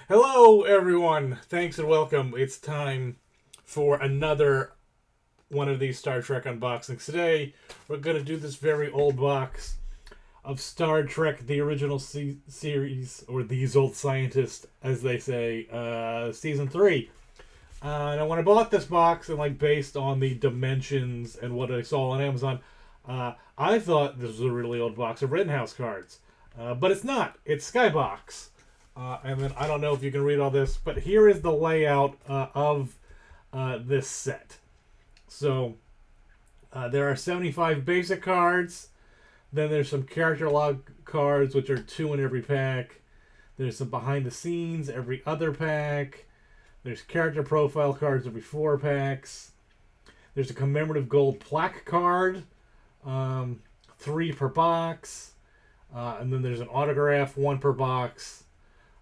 Hello, everyone. Thanks and welcome. It's time for another one of these Star Trek unboxings. Today, we're going to do this very old box of Star Trek, the original series, or These Old Scientists, as they say, Season 3. And when I bought this box, and based on the dimensions and what I saw on Amazon, I thought this was a really old box of Rittenhouse cards. But it's not. It's Skybox. And then I don't know if you can read all this, but here is the layout of this set. So there are 75 basic cards. Then there's some character log cards, which are 2 in every pack. There's some behind the scenes every other pack. There's character profile cards every 4 packs. There's a commemorative gold plaque card, 3 per box. And then there's an autograph, 1 per box.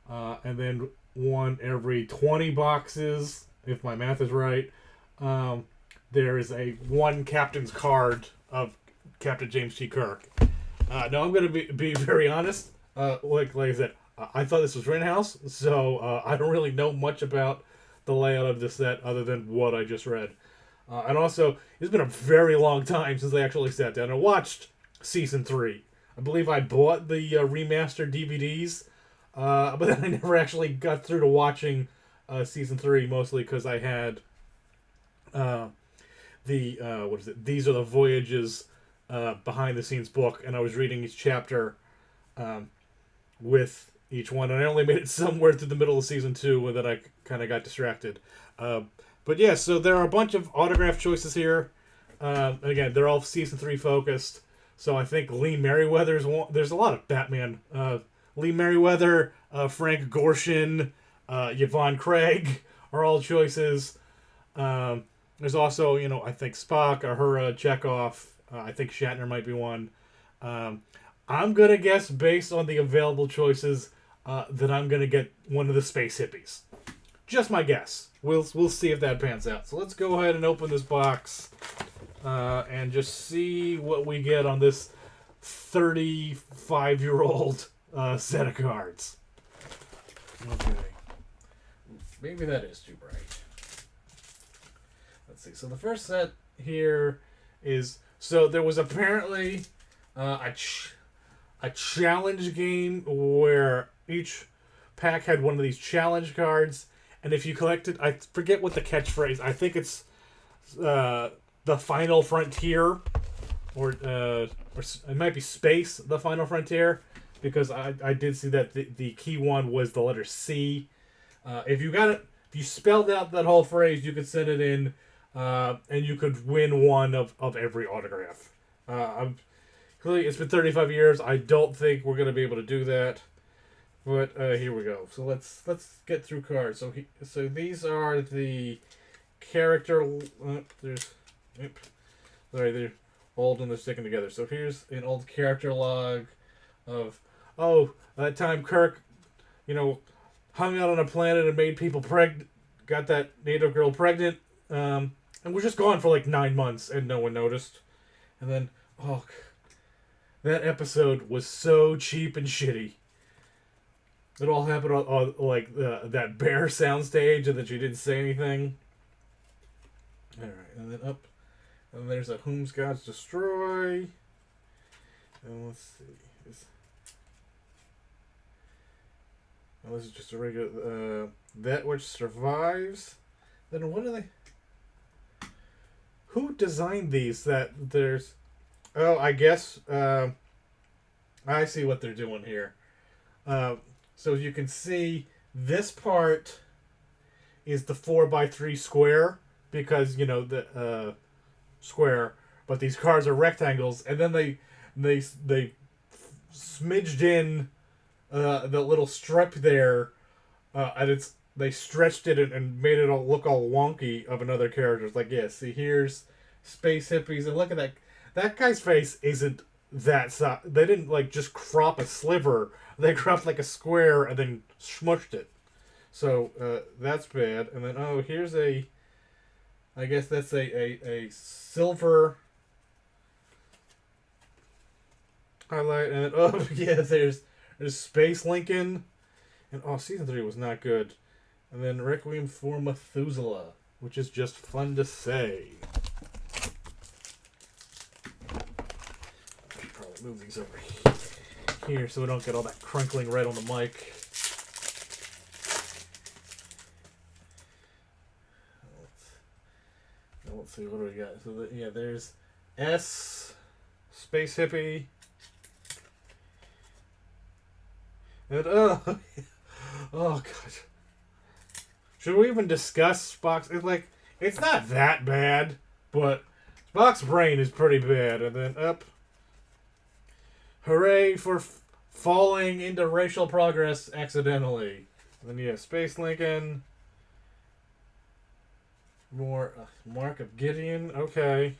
And then 1 every 20 boxes, if my math is right. There is a 1 captain's card of Captain James T. Kirk. Now, I'm going to be very honest. Like I said, I thought this was Rittenhouse, so I don't really know much about the layout of this set other than what I just read. And also, it's been a very long time since I actually sat down and watched Season 3. I believe I bought the remastered DVDs. But then I never actually got through to watching Season 3, mostly because I had These Are the Voyages behind the scenes book, and I was reading each chapter with each one, and I only made it somewhere through the middle of Season 2, and then I kind of got distracted. But yeah, so there are a bunch of autograph choices here. Again, they're all Season 3 focused, so I think Lee Merriweather's one. There's a lot of Batman. Lee Merriweather, Frank Gorshin, Yvonne Craig are all choices. There's also, I think Spock, Uhura, Chekhov. I think Shatner might be one. I'm going to guess, based on the available choices, that I'm going to get one of the space hippies. Just my guess. We'll see if that pans out. So let's go ahead and open this box and just see what we get on this 35-year-old set of cards. Okay. Maybe that is too bright. Let's see. So the first set here is... So there was apparently a challenge game where each pack had one of these challenge cards. And if you collected... I forget what the catchphrase... I think it's the Final Frontier. Or it might be Space, the Final Frontier. Because I did see that the key one was the letter C. If you spelled out that whole phrase, you could send it in, and you could win one of every autograph. Clearly, it's been 35 years. I don't think we're going to be able to do that. But here we go. So let's get through cards. So these are the character. They're old and they're sticking together. So here's an old character log of. That time Kirk, hung out on a planet and made people pregnant, got that native girl pregnant, and was just gone for 9 months and no one noticed. And then, that episode was so cheap and shitty. It all happened on that bear soundstage, and that she didn't say anything. Alright, and then up. And there's a Whom's Gods Destroy. And let's see. This is just a regular... That Which Survives. Then what are they... Who designed these? That there's... Oh, I guess... I see what they're doing here. So you can see this part is the 4x3 square. Because, the square. But these cards are rectangles. And then they smidged in... the little strip there, and they stretched it and made it all look all wonky of another character. It's see, here's Space Hippies, and look at that. That guy's face isn't that size. They didn't, just crop a sliver. They cropped, a square and then smushed it. So, that's bad. And then, here's I guess that's a silver highlight. And then, there's Space Lincoln, And season 3 was not good. And then Requiem for Methuselah, which is just fun to say. I should probably move these over here so we don't get all that crinkling right on the mic. Let's see, what do we got? So, there's S, Space Hippie. And, oh god. Should we even discuss Spock's? It's not that bad, but Spock's brain is pretty bad. And then up. Hooray for falling into racial progress accidentally. And then Space Lincoln. More Mark of Gideon. Okay.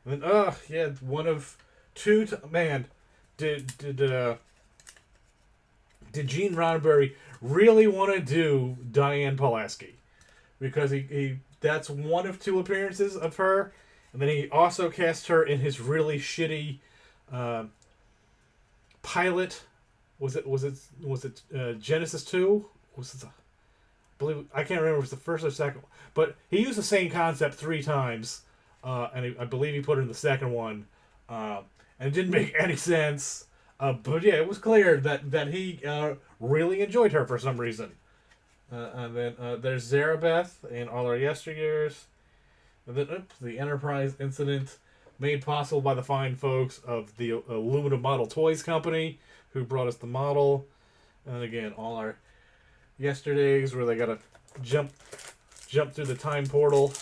And then one of two. Man, did Gene Roddenberry really want to do Diane Pulaski? Because he that's one of 2 appearances of her, and then he also cast her in his really shitty pilot. Was it Genesis 2? I can't remember if it was the first or second one, but he used the same concept 3 times, and I believe he put it in the second one, and it didn't make any sense. But yeah, it was clear that he really enjoyed her for some reason. And then there's Zarabeth in All Our Yesteryears. And then the Enterprise incident made possible by the fine folks of the Aluminum Model Toys Company, who brought us the model. And again, All Our Yesterdays, where they gotta jump through the time portal.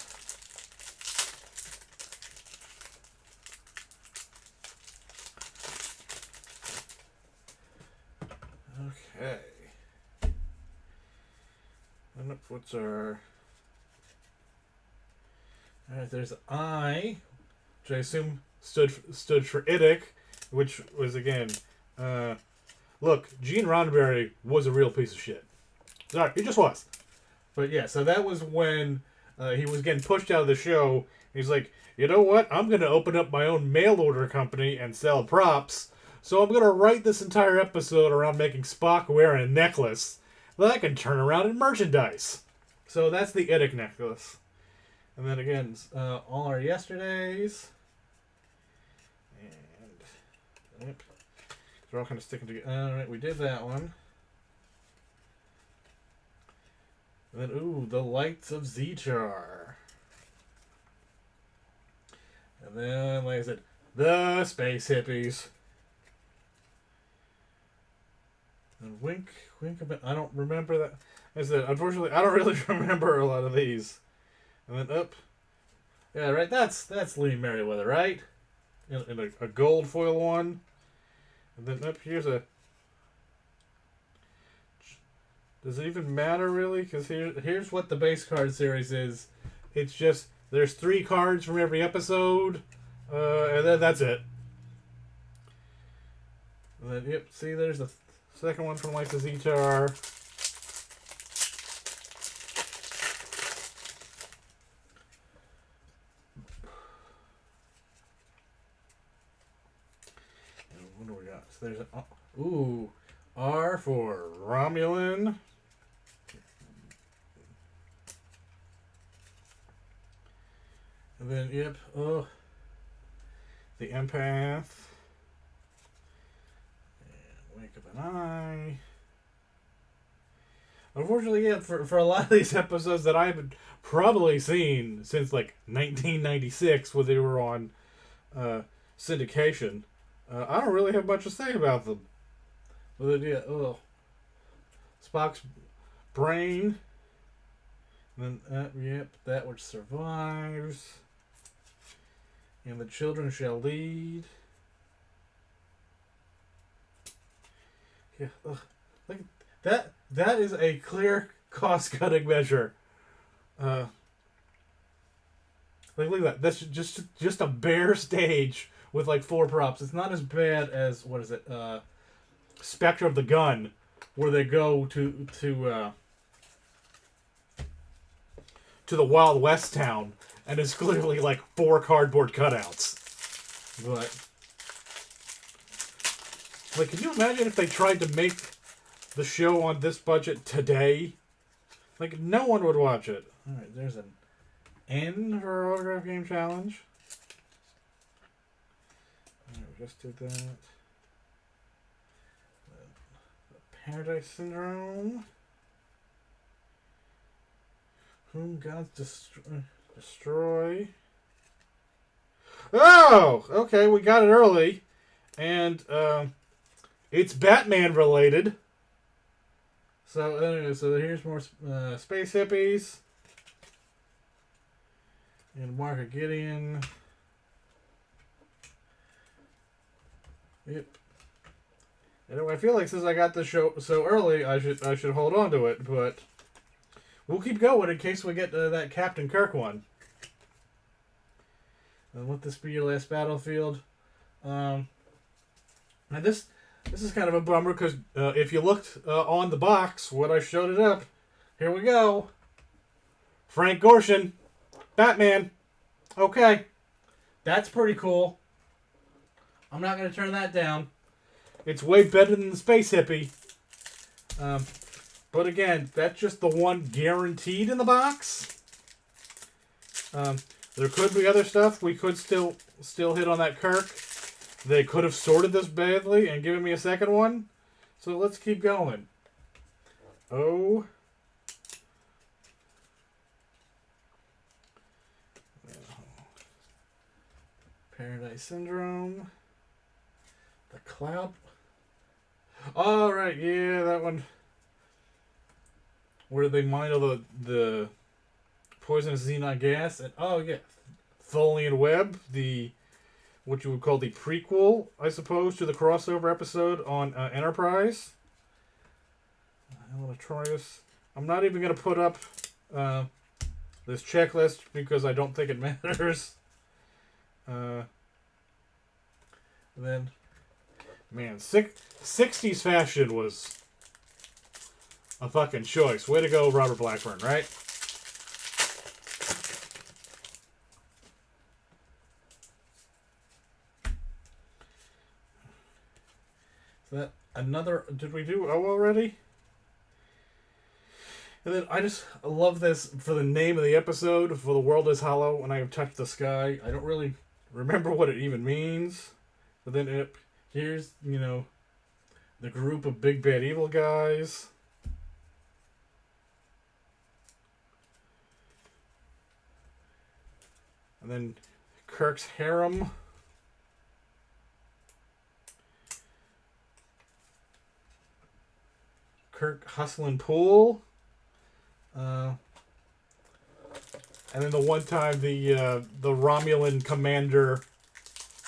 Okay. And what's our... Alright, there's I, which I assume stood for Idic, which was, again... look, Gene Roddenberry was a real piece of shit. Sorry, he just was. But yeah, so that was when he was getting pushed out of the show. He's like, you know what? I'm going to open up my own mail order company and sell props. So I'm going to write this entire episode around making Spock wear a necklace that I can turn around in merchandise. So that's the Idic necklace. And then again, All Our Yesterdays. And... Yep. They're all kind of sticking together. Alright, we did that one. And then, The Lights of Zetar. And then, like I said, The Space Hippies. And Wink a bit. I don't remember that. Like I said, unfortunately, I don't really remember a lot of these. And then up. Yeah, right, that's Lee Merriweather, right? In a gold foil one. And then up here's a... Does it even matter, really? Because here's what the base card series is. It's just, there's 3 cards from every episode, and then that's it. And then, yep, see, there's the second one from Lights of Zetar. And what do we got? So there's an, R for Romulan. And then, yep, the Empath. And Wake of an Eye. Unfortunately, yeah, for a lot of these episodes that I haven't probably seen since, 1996 when they were on syndication, I don't really have much to say about them. But yeah, Spock's brain. And then, yep, That Which Survives. And The Children Shall Lead. Yeah, look, that is a clear cost-cutting measure. Look at that. That's just a bare stage with 4 props. It's not as bad as, what is it, Spectre of the Gun, where they go to the Wild West town, and it's clearly 4 cardboard cutouts. But Like, can you imagine if they tried to make the show on this budget today? Like, no one would watch it. Alright, there's an N for autograph game challenge. Alright, we just did that. Paradise Syndrome. Whom gods destroy. Oh! Okay, we got it early. And, it's Batman related. So, anyway, so here's more Space Hippies. And Mark Gideon. Yep. And I feel like since I got the show so early, I should hold on to it, but we'll keep going in case we get that Captain Kirk one. And let this be your last battlefield. And this is kind of a bummer because if you looked on the box when I showed it up, here we go. Frank Gorshin, Batman. Okay, that's pretty cool. I'm not going to turn that down. It's way better than the Space Hippie. But again, that's just the one guaranteed in the box. There could be other stuff. We could still hit on that Kirk. They could have sorted this badly and given me a second one. So let's keep going. Oh. Paradise Syndrome. The Cloud. Oh, right. Yeah, that one. Where they mine all the poisonous xenon gas. And, oh, yeah. Tholian Web. What you would call the prequel, I suppose, to the crossover episode on Enterprise. I want to try this. I'm not even going to put up this checklist because I don't think it matters. Then, man, 60s fashion was a fucking choice. Way to go, Robert Blackburn, right? That another, did we do O already? And then I just love this for the name of the episode, For the World is Hollow, and I have touched the sky. I don't really remember what it even means. But then here's, the group of big bad evil guys. And then Kirk's harem. Kirk hustling pool. And then the one time the Romulan commander,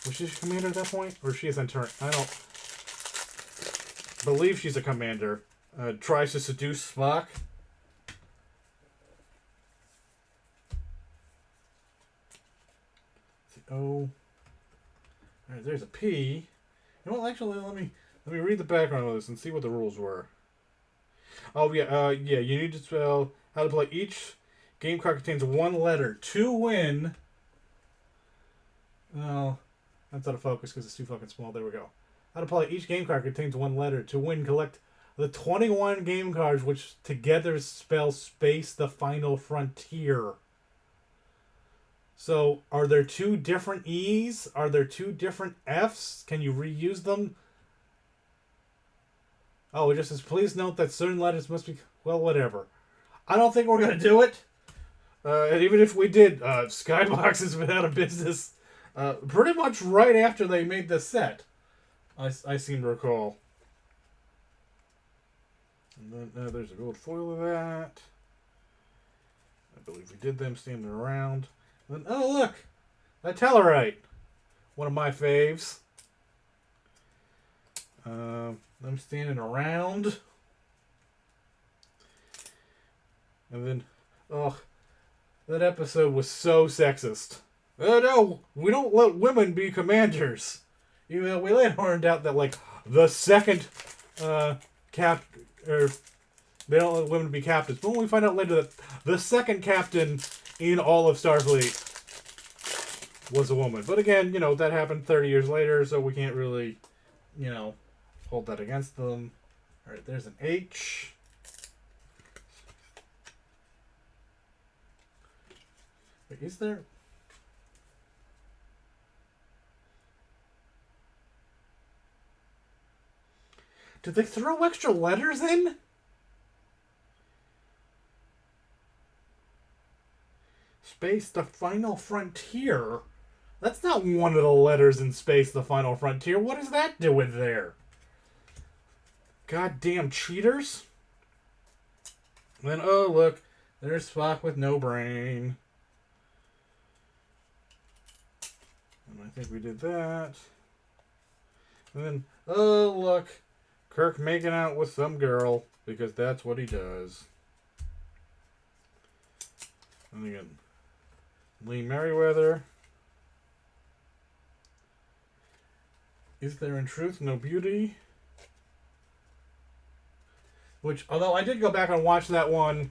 was she a commander at that point? Or is she a Centurion? I don't believe she's a commander. Tries to seduce Spock. O. Alright, there's a P. You know what, actually, let me read the background of this and see what the rules were. Oh, yeah, you need to spell how to play. Each game card contains one letter. To win... Oh, that's out of focus because it's too fucking small. There we go. How to play. Each game card contains one letter. To win, collect the 21 game cards, which together spell space the final frontier. So, are there two different E's? Are there two different F's? Can you reuse them? Oh, it just says, please note that certain letters must be... Well, whatever. I don't think we're going to do it. And even if we did, Skybox has been out of business pretty much right after they made the set. I seem to recall. And then there's a gold foil of that. I believe we did them standing around. And then, oh, look! A Tellarite. One of my faves. Them standing around. And then, oh, that episode was so sexist. Oh no, we don't let women be commanders. Even though we later learned out that, like, the second they don't let women be captains. But when we find out later that the second captain in all of Starfleet was a woman. But again, that happened 30 years later, so we can't really, hold that against them. All right, there's an H. Wait, is there? Did they throw extra letters in? Space, the Final Frontier. That's not one of the letters in Space, the Final Frontier. What is that doing there? Goddamn cheaters. And then, oh, look. There's Spock with no brain. And I think we did that. And then, oh, look. Kirk making out with some girl. Because that's what he does. And again, Lee Merriweather. Is there in truth no beauty? Which, although I did go back and watch that one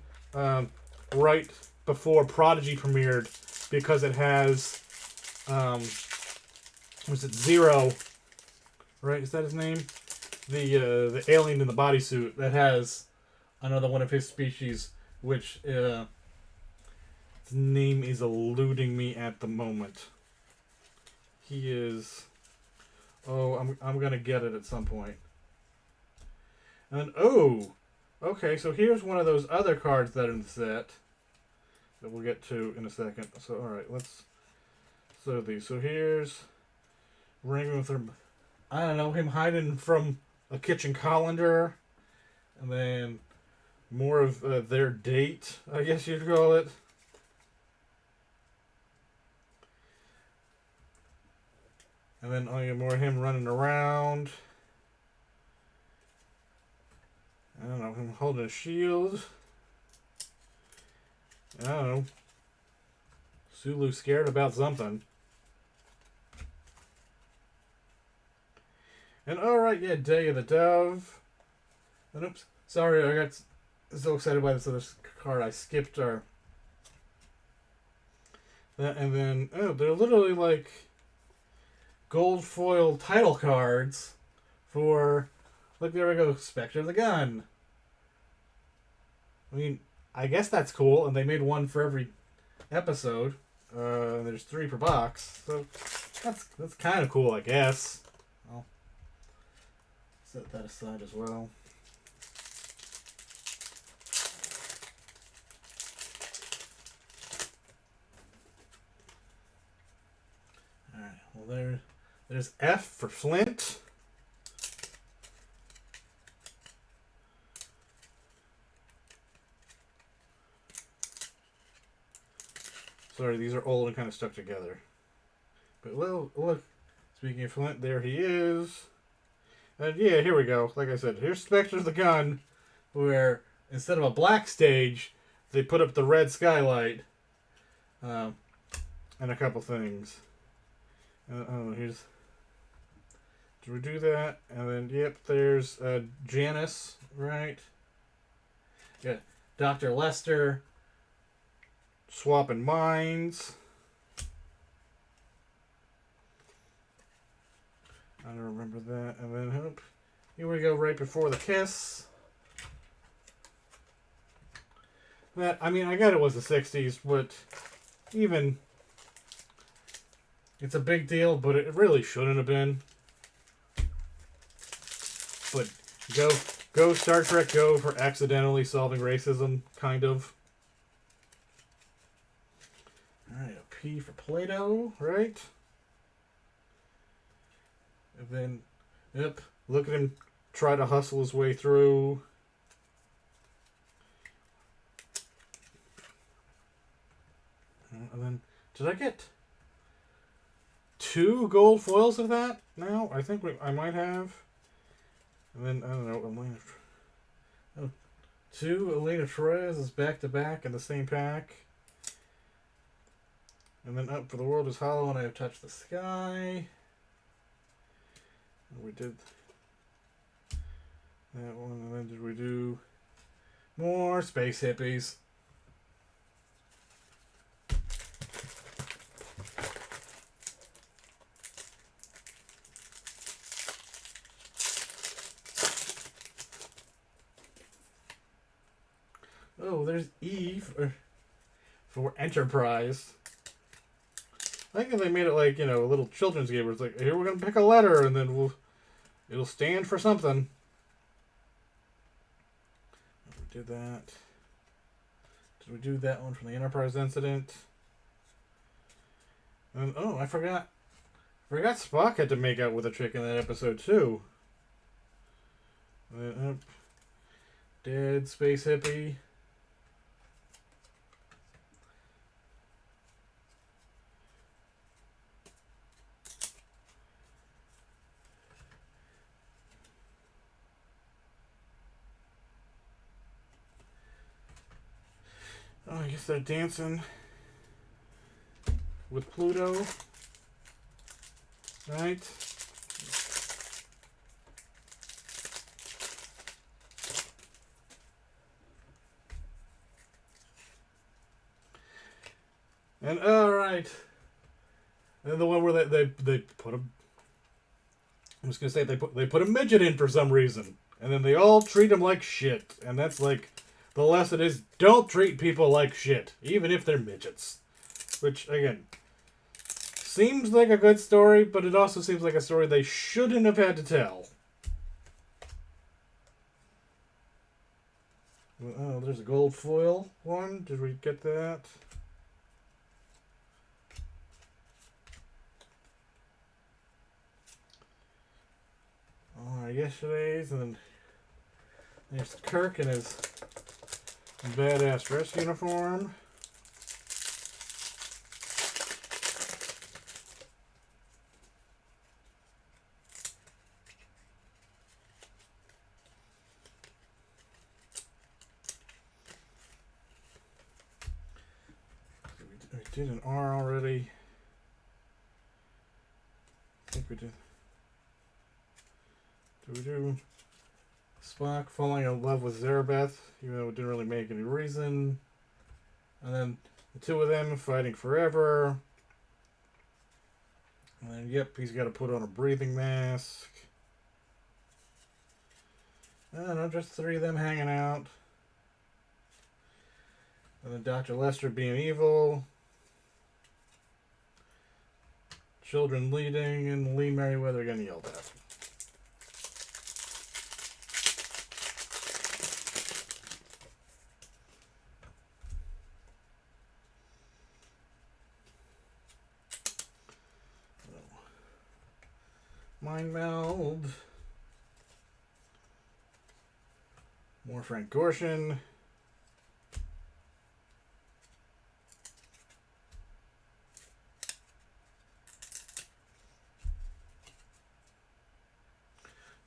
right before Prodigy premiered, because it has, was it Zero? Right, is that his name? The alien in the bodysuit that has another one of his species, which his name is eluding me at the moment. He is. Oh, I'm gonna get it at some point. And oh, okay. So here's one of those other cards that are in the set that we'll get to in a second. So all right, let's. So these. So here's Ring with him. I don't know, him hiding from a kitchen colander, and then more of their date, I guess you'd call it. And then more of him running around. I don't know, him holding a shield. I don't know. Sulu scared about something. And alright, yeah, Day of the Dove. And oops, sorry, I got so excited by this other card, I skipped our. That, and then, oh, they're literally like gold foil title cards for, look, there we go, Spectre of the Gun. I mean, I guess that's cool, and they made one for every episode. There's 3 per box, so that's kind of cool, I guess. I'll set that aside as well. Alright, well there's F for Flint. Sorry, these are old and kind of stuck together. But look, speaking of Flint, there he is. And yeah, here we go. Like I said, here's Spectre of the Gun, where instead of a black stage, they put up the red skylight. And a couple things. Oh, here's. Did we do that? And then, yep, there's Janice, right? Yeah, Dr. Lester. Swapping minds. I don't remember that. And then, hope. Here we go, right before the kiss. That, I mean, I get it was the 60s, but even. It's a big deal, but it really shouldn't have been. But go Star Trek, go for accidentally solving racism, kind of. Alright, a P for Plato, right? And then, yep, look at him try to hustle his way through. And then, did I get 2 gold foils of that now? I think I might have. And then, I don't know, Elena. Oh, 2 Elena Torres is back to back in the same pack. And then up for the world is hollow and I have touched the sky. And we did that one. And then did we do more space hippies? Oh, there's E for Enterprise. I think if they made it like, you know, a little children's game where it's like, here we're going to pick a letter and then it'll stand for something. We did that. Did we do that one from the Enterprise incident? And, oh, I forgot. Spock had to make out with a chick in that episode, too. Dead space hippie. Oh, I guess they're dancing with Pluto. Right? And alright. And the one where they put a... I was gonna say they put a midget in for some reason. And then they all treat him like shit. And that's like... The lesson is, don't treat people like shit, even if they're midgets. Which, again, seems like a good story, but it also seems like a story they shouldn't have had to tell. Oh, there's a gold foil one. Did we get that? Oh, yesterday's, and then there's Kirk in his badass dress uniform. We did an R already. I think we did. Did we do Spock falling in love with Zarabeth, even though it didn't really make any reason? And then the two of them fighting forever. And then, yep, he's got to put on a breathing mask. I don't know, just three of them hanging out. And then Dr. Lester being evil. Children leading, and Lee Merriweather getting yelled at. Mind meld. More Frank Gorshin.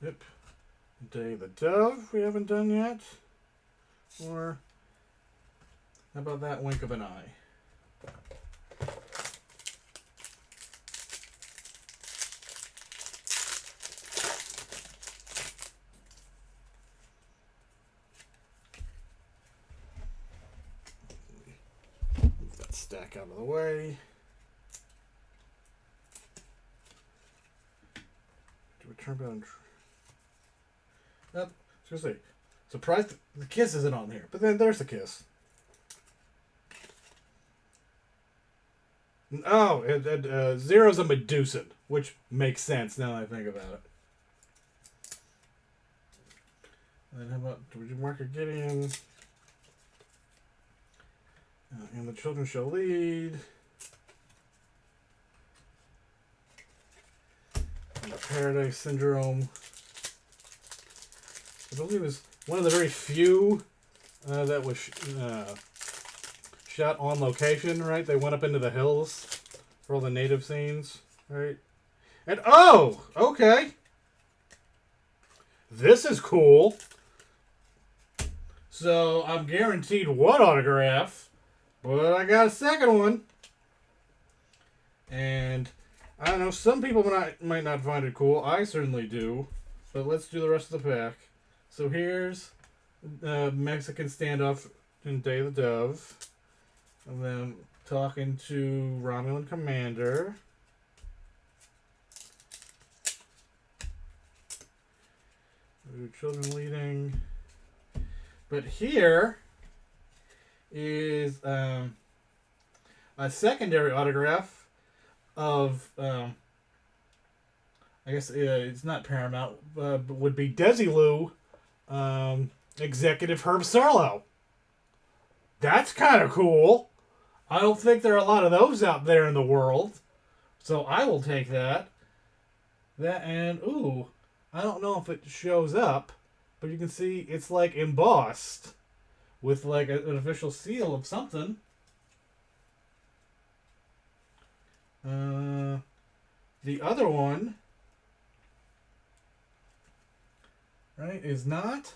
Yep. Day of the Dove we haven't done yet. Or how about that wink of an eye? Move that stack out of the way. Do we turn down? I was gonna say, surprised the kiss isn't on here, but then there's the kiss. Oh, Zero's a Medusan, which makes sense now that I think about it. And then how about, do we do Marker Gideon? And the children shall lead. And the Paradise Syndrome. I believe it was one of the very few that was shot on location, right? They went up into the hills for all the native scenes, right? And, oh! Okay! This is cool! So, I'm guaranteed one autograph, but I got a second one. And, I don't know, some people might not find it cool. I certainly do. But let's do the rest of the pack. So here's Mexican standoff in Day of the Dove. And then talking to Romulan Commander. Children leading. But here is a secondary autograph of, I guess it's not Paramount, but would be Desilu, executive Herb Sarlo. That's kind of cool. I don't think there are a lot of those out there in the world, so I will take that. That and ooh, I don't know if it shows up, but you can see it's like embossed with like an official seal of something. The other one, right, is not.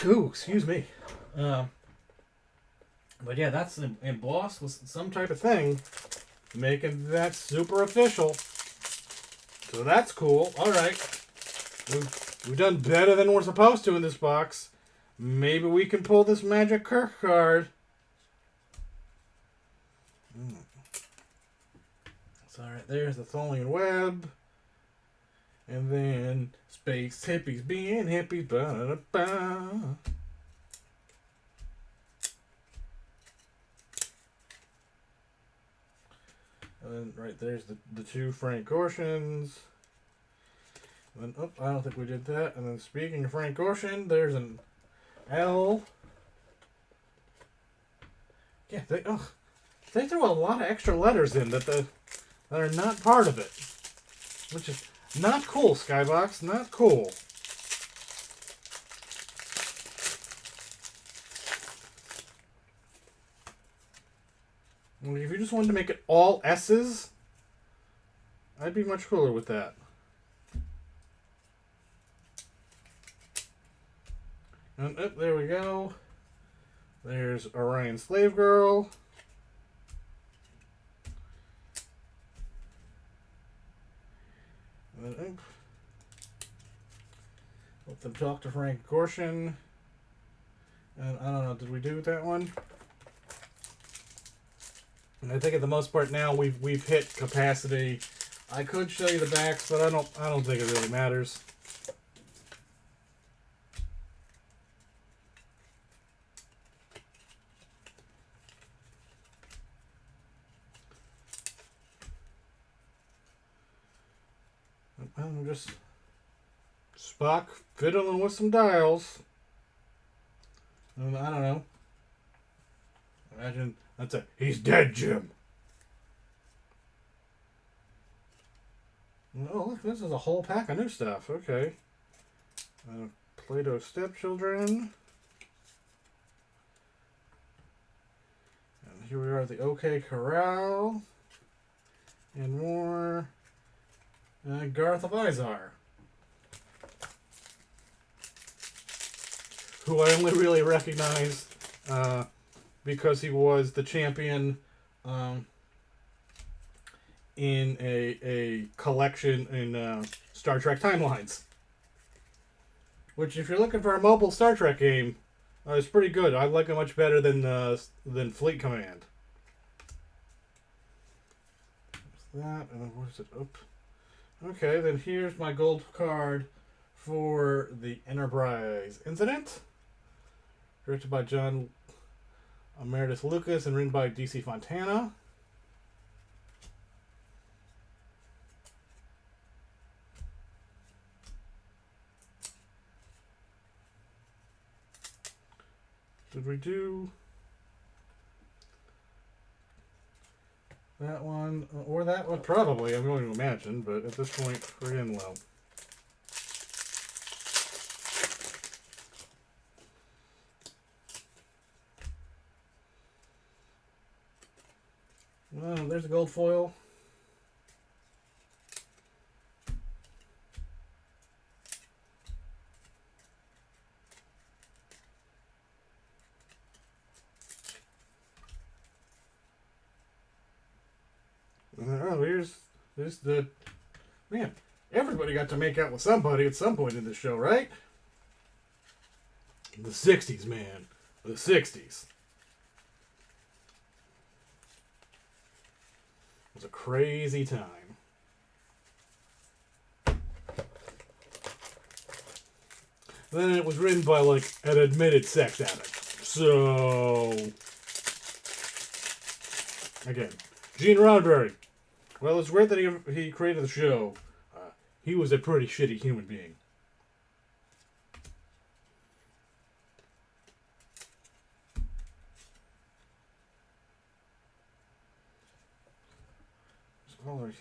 Ooh, excuse me. But yeah, that's embossed with some type of thing, making that super official. So that's cool. All right, we've done better than we're supposed to in this box. Maybe we can pull this Magic Kirk card. So all right, there's the Tholian Web. And then Space Hippies being hippies. Ba-da-da-ba. And then right there's the two Frank Oceans. And then, oh, I don't think we did that. And then speaking of Frank Ocean, there's an L. Yeah, they throw a lot of extra letters in that are not part of it, which is not cool. Skybox, not cool. If you just wanted to make it all S's, I'd be much cooler with that. And there we go. There's Orion Slave Girl. And then, let them talk to Frank Gorshin. And I don't know, did we do that one? And I think at the most part now we've hit capacity. I could show you the backs, but I don't think it really matters. I'm just Spock fiddling with some dials. And I don't know. Imagine that's it. He's dead, Jim. Oh, look, this is a whole pack of new stuff. Okay. Play-Doh Stepchildren. And here we are at the OK Corral. And more. Garth of Izar. Who I only really recognize because he was the champion in a collection in Star Trek Timelines. Which, if you're looking for a mobile Star Trek game, is pretty good. I like it much better than Fleet Command. There's that, and then what is it? Oop. Okay, then here's my gold card for the Enterprise Incident. Directed by John Meredith Lucas and written by DC Fontana. Did we do that one or that one? Probably, I'm going to imagine, but at this point, we're in low. Well, there's a gold foil. Oh, here's the man. Everybody got to make out with somebody at some point in the show, right? The 60s, man. The 60s. It was a crazy time. then it was written by, like, an admitted sex addict. So, again, Gene Roddenberry. Well, it's weird that he created the show. He was a pretty shitty human being. All our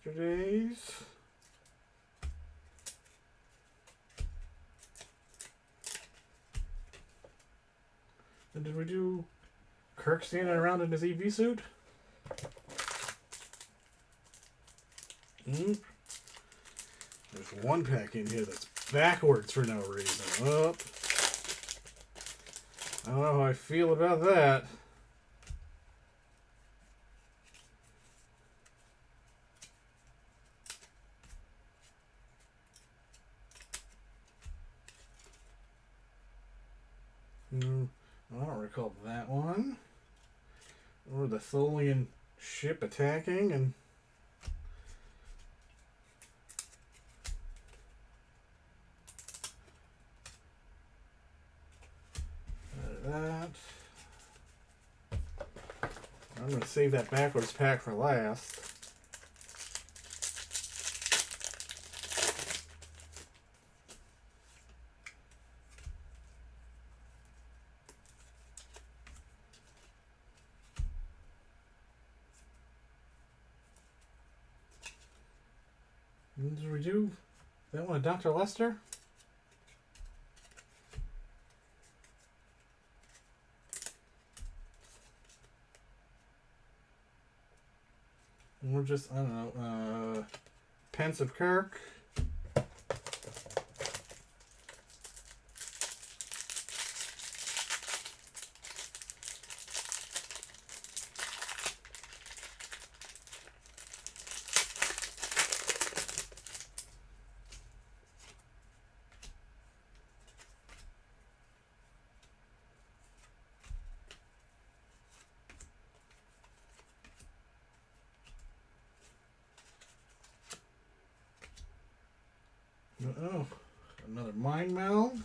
yesterdays. And did we do Kirk standing around in his EV suit? There's one pack in here that's backwards for no reason. Oh. I don't know how I feel about that. I don't recall that one. Or the Tholian ship attacking and... that. I'm going to save that backwards pack for last. Did we do that one, Dr. Lester? We're just, I don't know, Pensive Kirk. Oh, another mind meld.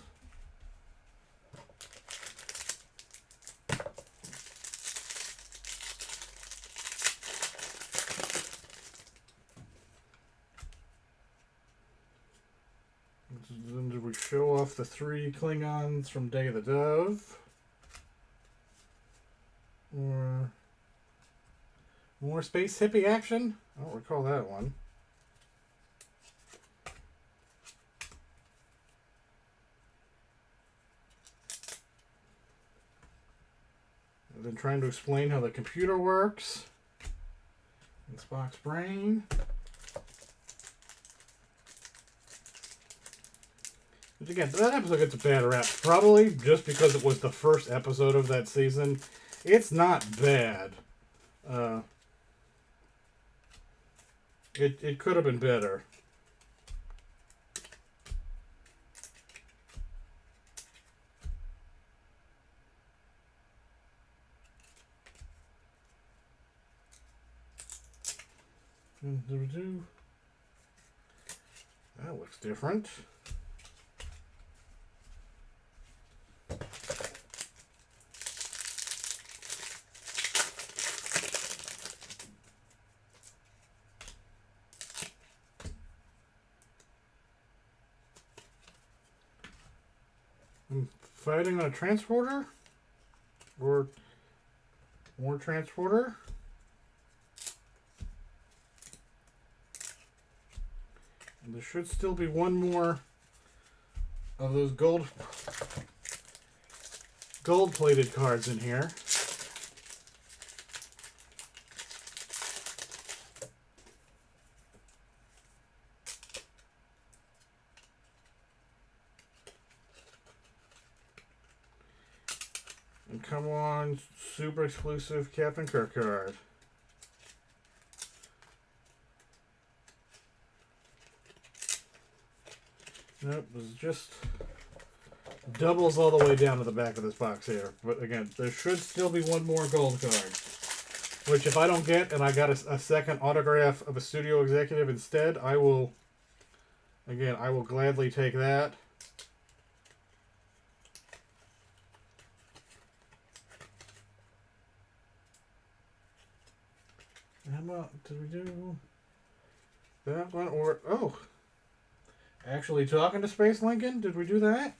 Then did we show off the 3 Klingons from Day of the Dove? Or more space hippie action? I don't recall that one. I've been trying to explain how the computer works. In Spock's brain. But again, that episode gets a bad rap. Probably just because it was the first episode of that season. It's not bad. It could have been better. That looks different. I'm fighting on a transporter? Or more transporter? And there should still be one more of those gold-plated cards in here. And come on, super exclusive Captain Kirk card. Nope, this just doubles all the way down to the back of this box here. But again, there should still be one more gold card. Which if I don't get, and I got a second autograph of a studio executive instead, I will gladly take that. How about, did we do that one? Or, oh, actually talking to Space Lincoln? Did we do that?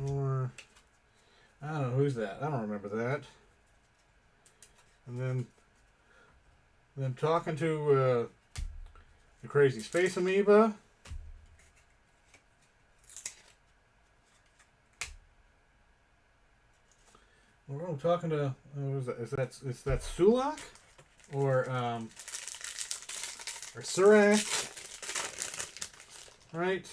Or, I don't know, who's that? I don't remember that. And then talking to the crazy space amoeba. Well, I'm talking to what is that? Is that Sulak or Surak? Right.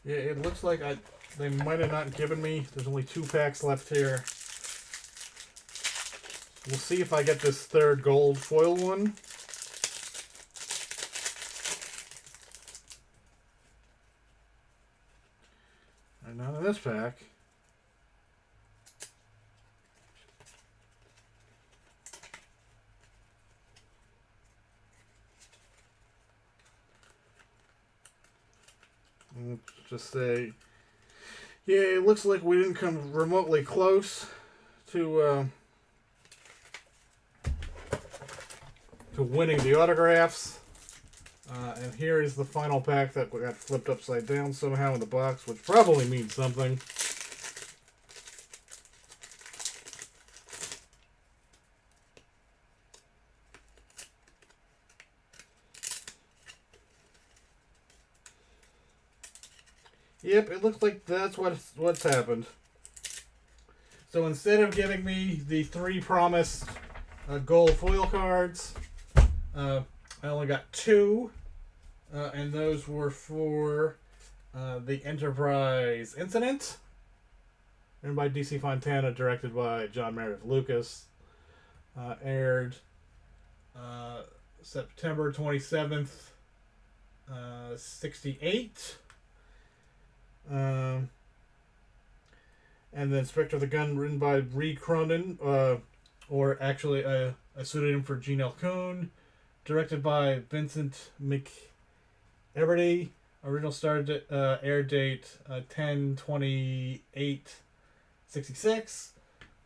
Yeah, it looks like they might have not given me. There's only 2 packs left here. We'll see if I get this third gold foil one. And not in this pack. Let's just say, yeah, it looks like we didn't come remotely close to winning the autographs. And here is the final pack that got flipped upside down somehow in the box, which probably means something. Yep, it looks like that's what's happened. So instead of giving me the 3 promised gold foil cards, I only got 2, and those were for the Enterprise Incident, written by DC Fontana, directed by John Meredith Lucas, aired September 27th, 68. And then Spectre of the Gun, written by Reed Cronin, or actually a pseudonym for Gene L. Coon, directed by Vincent McEverty. Original air date 10/28/66.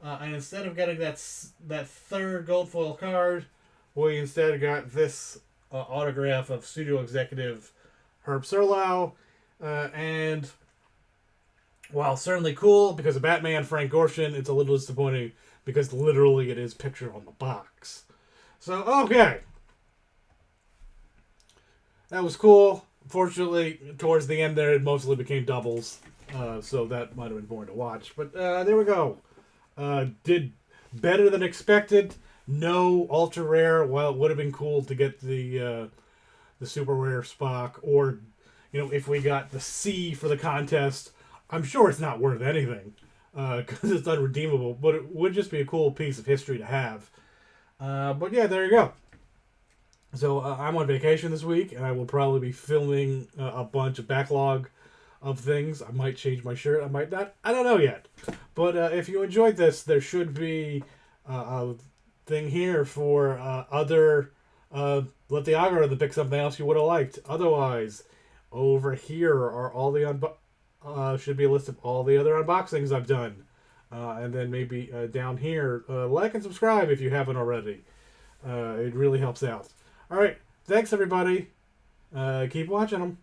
And instead of getting that third gold foil card, we instead got this autograph of studio executive Herb Serlau, and while certainly cool because of Batman, Frank Gorshin, it's a little disappointing because literally it is pictured on the box. So, okay. That was cool. Fortunately, towards the end there, it mostly became doubles. So that might have been boring to watch. But there we go. Did better than expected. No ultra rare. While it would have been cool to get the super rare Spock, or if we got the C for the contest, I'm sure it's not worth anything because it's unredeemable. But it would just be a cool piece of history to have. But yeah, there you go. So I'm on vacation this week, and I will probably be filming a bunch of backlog of things. I might change my shirt. I might not. I don't know yet. But if you enjoyed this, there should be a thing here for other... let the algorithm pick something else you would have liked. Otherwise, over here are all the... should be a list of all the other unboxings I've done. And then maybe down here, like and subscribe if you haven't already. It really helps out. All right. Thanks, everybody. Keep watching them.